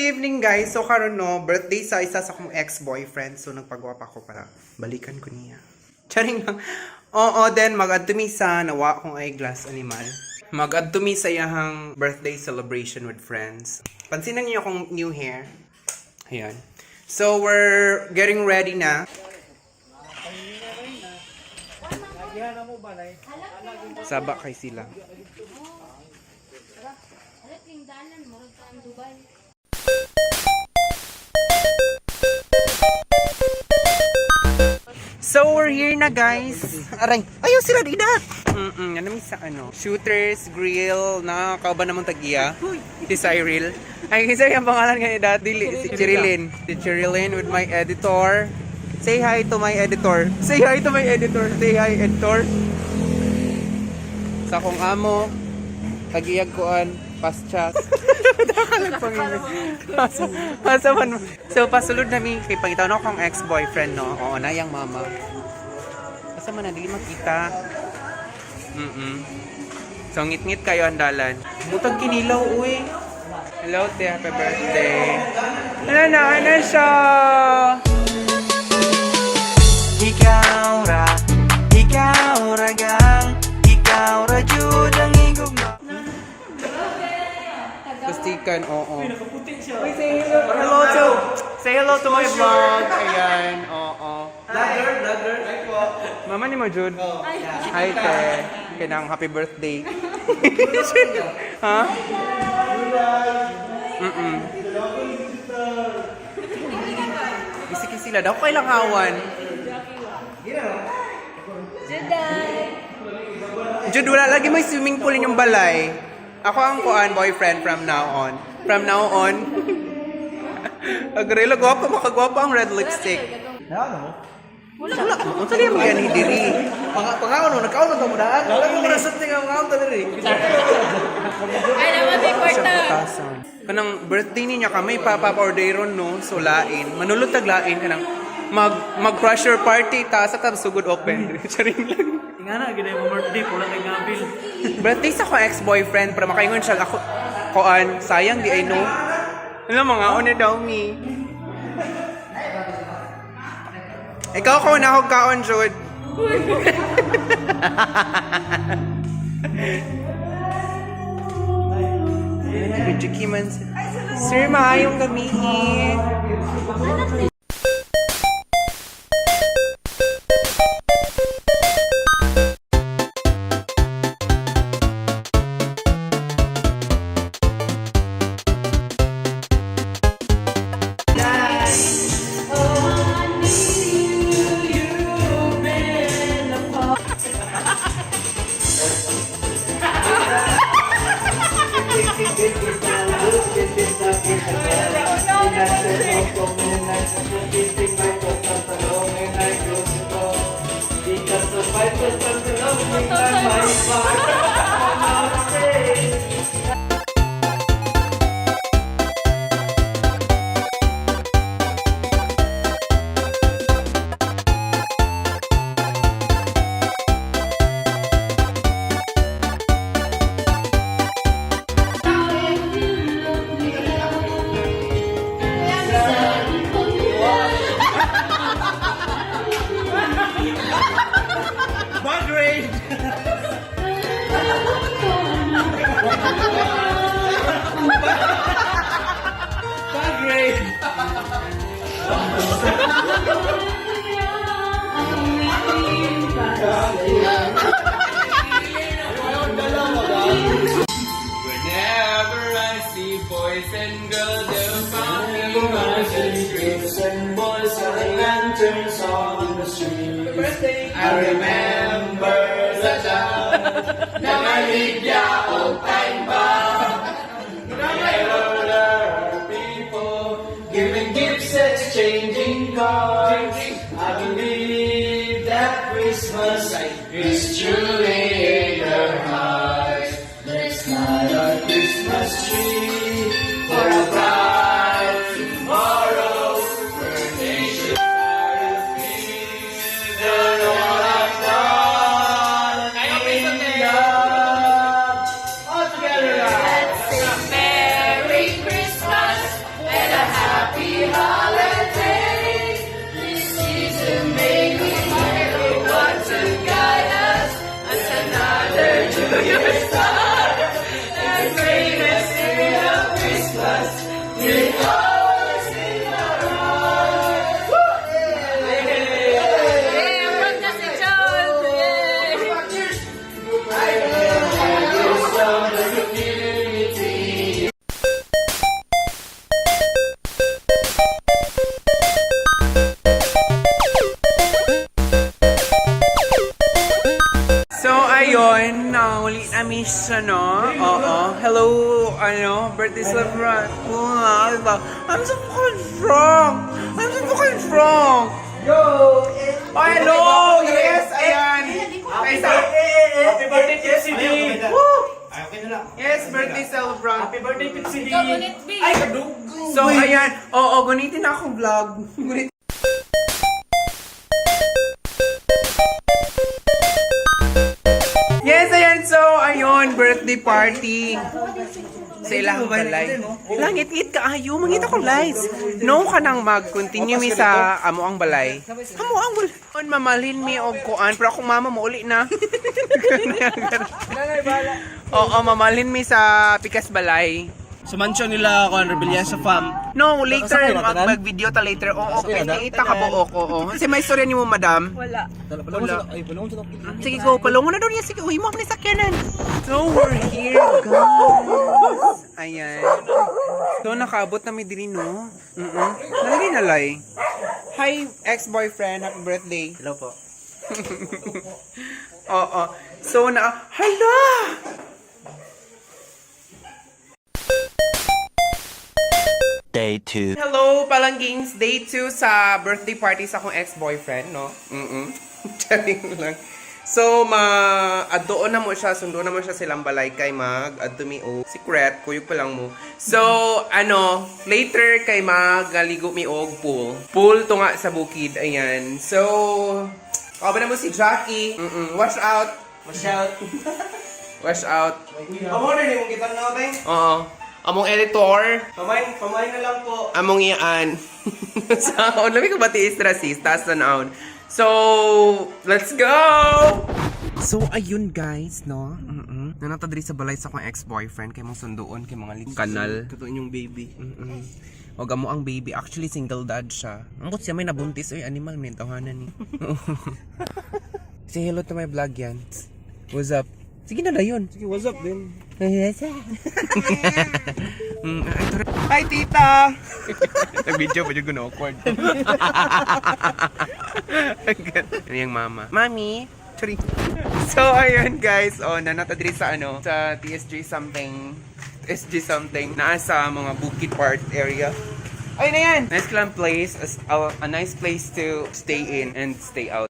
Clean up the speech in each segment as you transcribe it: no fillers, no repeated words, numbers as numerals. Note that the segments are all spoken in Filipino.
evening guys. So karon no, birthday sa isa sa akong ex-boyfriend. So nagpagwapa ko para balikan ko niya. Charing lang. Oo, then mag-adto mi sa nawa akong eyeglass animal. Mag-adto mi sa iyang birthday celebration with friends. Pansinan niyo akong new hair. Ayan. So we're getting ready na. Saba kay sila. So we're here na guys. Aray, ayaw sila didat. Ano sa ano? Shooters, grill, nakakauban namang tagiya. Si Cyril. Ay, kasi yung pangalan nga dati, si Chirilyn. Si Chirilyn with my editor. Say hi to my editor. Say hi to my editor. Say hi, editor. Sa akong amo, tagiyag koan, paschas. Masa man. So pasulod namin kay pangitaw na akong ex-boyfriend no. Oo na yang mama. Asa man na dili makita. So ngit-ngit kayo andalan. Butang kinilaw uy. Hello, te, happy birthday. Ano siya? Ikaw ra gang, ikaw ra jud ang igugma. Pastikan, oo. Say hello to my vlog. Ayan, oo. Vlogger. Mama ni mo, Jude. Hi, te. Kinang happy birthday. Ha? Bisiki sila daw kailang hawan. Jude, wala lagi may swimming pool in yung balay. Ako ang kuan boyfriend from now on. From now on. Agrelo guwapo, makagwapo ang red lipstick. Ano? Wala. Unsa di mo yan diri? Pangaon nagkaon to mo daan. Wala mo rasat nga ngaon to diri. Ay naman may kwarta. Kanang birthday niya kami papa-orderon no, so lain. Manulot tag lain kanang mag-crush your party ta sa sugod open. Charing lang. Ingana gid mo birthday pula kay Gabil. Birthday sa ko ex-boyfriend para makaingon siya ako koan sayang di ay no. Ano mga one daw mi. Ikaw ko na ako kaon jud. Sir, maayong gabi. Whenever I see boys and girls, they're founding streets and boys selling lanterns on the street. I remember the time na maligya old time bomb. Together people giving gifts, exchanging cards. I believe that Christmas is truly in their hearts. Let's light our Christmas tree for a bright tomorrow, where nations are free. Learn what I've done. All together now. Let's sing Merry Christmas. your star. And greatest spirit of Christmas will always be around. Hey, abroad na si John! Yay! So, ayun, uli namin siya, no? Oo. Hello, birthday celebrant. Oh, diba? I'm so fucking strong! I'm so fucking strong! Yo! Oh, hello! Yes, ayan! Happy birthday, Tipsy D! Yes, birthday celebrant. Happy birthday, Tipsy D! Ikaw, gunit, B. Ay, kadugo! So, ayan. Oo, gunitin na akong vlog. Gunit. Yes, ayan. So, ayun, birthday party. Sa ilang balay. Langit-ngit ka, ayo. Mangita ko lights. No ka nang mag-continue mi sa amo ang balay. Amo ang balay. On mamalhin mi og kuan. Pero akong mama mo uli na. Oo, mamalhin mi sa Pikas Balay. Sumansyon nila ako ang rebellion sa fam. No, later, Sakay na, tanan? mag-video ta later. Oo, okay, Sakay na? nakita ka po, oo. Kasi may istorya ni mo, madam. Wala. Ay, palungon sa Sige, go, palungo na daw niya. Sige, uy mo ako ni sakyanan. So, we're here, guys. Ayan. So, nakaabot na may diri, no? Nalagay na lay. Hi, ex-boyfriend. Happy birthday. Hello po. Oo. So, hala! Day 2. Hello, Palanggings. Day 2 sa birthday party sa akong ex-boyfriend, no? Charing lang. So, adoon na mo siya, sundo na mo siya silang balay kay mag-adto mi og secret, kuyog pa lang mo. So, later kay mag-galigo mi og pool. Pool to nga sa bukid, ayan. So, ba na mo si Jackie. Wash out. Watch out. Wash out. Amo na ni mong kita na tay. Oo. Among editor. Pamay na lang po. Among iyaan. Sound. Labi ko ba ti racist? Taas na naon. So, let's go! So, ayun guys, no? Nanata diri sa balay sa akong ex-boyfriend kay mong sunduon kay mga kanal. Totoo yung baby. Wag mo ang baby. Actually, single dad siya. Angkot siya may nabuntis. Oy, animal, may tawanan ni. Say hello to my vlog yan. What's up? Sige na dayon. Sige, what's up din? Hi, tita! Nag-video pa dyan ko na-awkward. Ano yung mama? Mami! Sorry. So, ayun guys. Nanata diri sa sa TSG something. TSG something. Nasa mga Bukid Park area. Ayun na yan! Nice lang place. A nice place to stay in and stay out.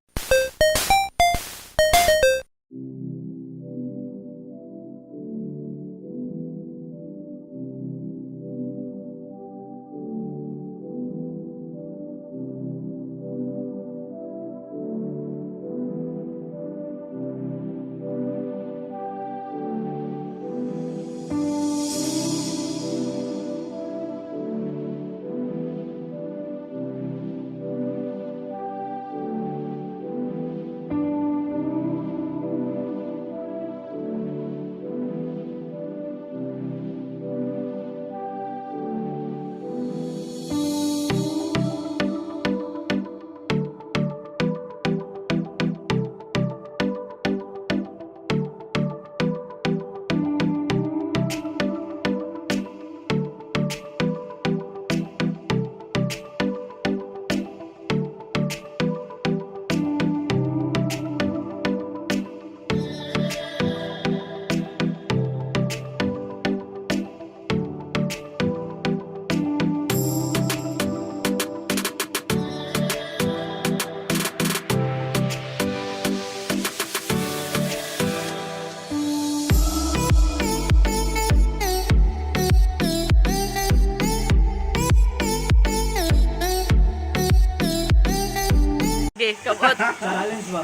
Okay, kabot. Challenge ba?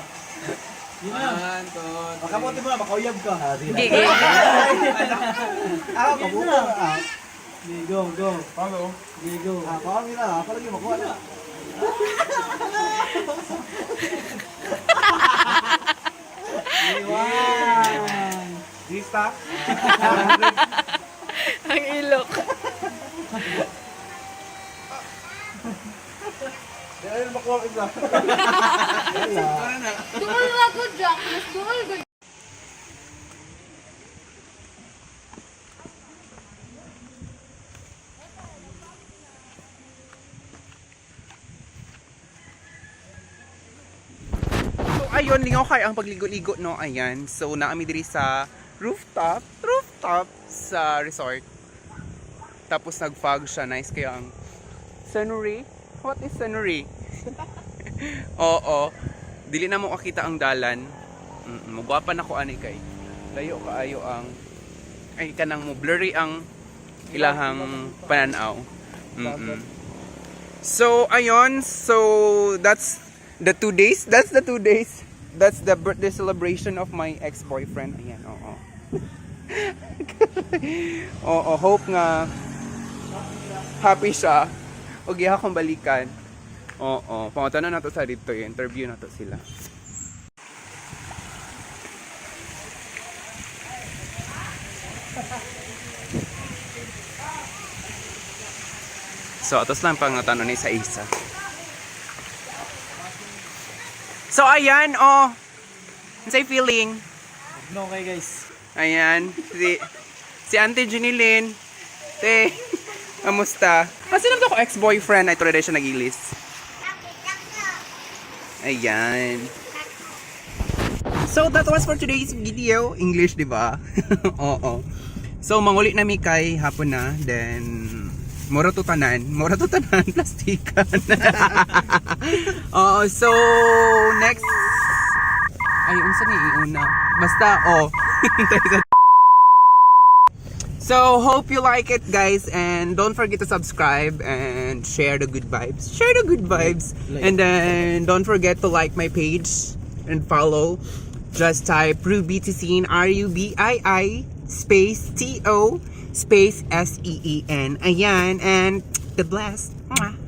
Makamote mo na, makauyab ka. Okay, Kabuto na. Go. Follow. Go. Pawag nila. Palagi makuha na. Iwan. basta. Ang ilok. Ayun, makuha ka isa. Duol nga ko, Jack. Mas duol ko. So ayun, lingaw kay ang pagligo-ligo no, ayan. So naami diri sa rooftop sa resort. Tapos nag-fog siya, nice kaya ang scenery. What is scenery? Oo. Dili na mo makita ang dalan. Mugwapan ako ani kay. Layo kaayo ang ay kanang mo blurry ang ilahang pananaw. So ayun, so that's the 2 days. That's the 2 days. That's the birthday celebration of my ex-boyfriend. Ayan, oo. Oo, hope nga happy siya. Og giha akong balikan. Oo, pangutan na nato sa dito, interview nato sila. So, atos lang pangutan ni sa isa. So, ayan, oh. Ano feeling? No, okay guys. Ayan, si Auntie Junilyn. Te, kamusta? Kasi naman ako ex-boyfriend, ay tuloy siya nagilis. Ayan. So, that was for today's video. English, di ba? Oo. So, mangulit na mi kay hapon na. Then, mura to tanan, plastikan. Oo, so, next. Ay, unsa ni iuna? Basta, oh. So, hope you like it, guys. And don't forget to subscribe and share the good vibes. Share the good vibes. And then, don't forget to like my page and follow. Just type RubyTicene, RUBII space TO space SEEN. Ayan. And God bless. Mwah.